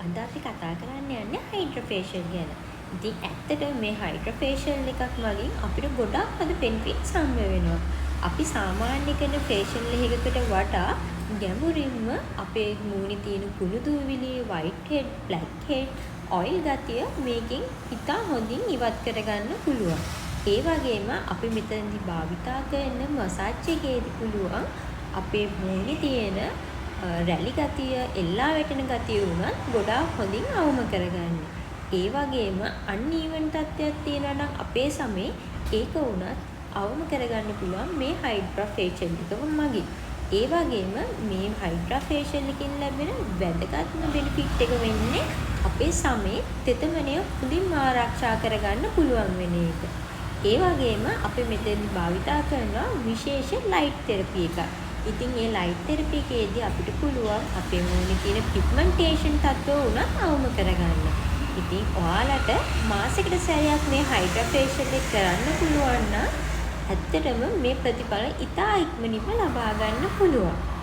අද අපි කතා කරන්න යන්නේ හයිඩ්‍රොෆේෂල් ගැන. ඉතින් ඇත්තටම මේ හයිඩ්‍රොෆේෂල් එකක් මගින් අපිට ගොඩාක් අද බෙනිෆිට්ස් හම්බ වෙනවා. අපි සාමාන්‍ය කරන ෆේෂල් එකකට වඩා ගැඹුරින්ම අපේ මූණේ තියෙන කුණු දූවිලි, white head, black head, oil ගතිය මේකෙන් ඉතා හොඳින් ඉවත් කරගන්න පුළුවන්. ඒ වගේම අපි මෙතනදී භාවිතා කරන මසාජ් එකේදී පුළුවන් අපේ මූණේ තියෙන රැලි ගතිය, එල්ලා වැටෙන ගතිය වුණත් ගොඩාක් හොඳින් අවම කරගන්න. ඒ වගේම අන්ಈවන් තත්ත්වයක් තියෙනවා නම් අපේ සමේ ඒක වුණත් අවම කරගන්න පුළුවන් මේ හයිඩ්‍රා ෆේෂල් එක මගින්. ඒ වගේම මේ හයිඩ්‍රා ෆේෂල් එකකින් ලැබෙන වැදගත්ම බෙනිෆිට් එක වෙන්නේ අපේ සමේ තෙතමනය හොඳින් ආරක්ෂා කරගන්න පුළුවන් වෙන එක. ඒ වගේම අපි මෙතෙන් භාවිතා කරන විශේෂ ලයිට් තෙරපි එකක්. ඉතින් මේ ලයිට් තෙරපි එකේදී අපිට පුළුවන් අපේ මූණේ තියෙන පිග්මන්ටේෂන් තත්ත්ව උනත් අවම කරගන්න. ඉතින් ඔයාලට මාසෙකට සැරයක් මේ හයිඩ්‍රා ෆේෂල් එක කරන්න පුළුවන් නම් ඇත්තටම මේ ප්‍රතිඵල ඉතා ඉක්මනින්ම ලබා ගන්න පුළුවන්.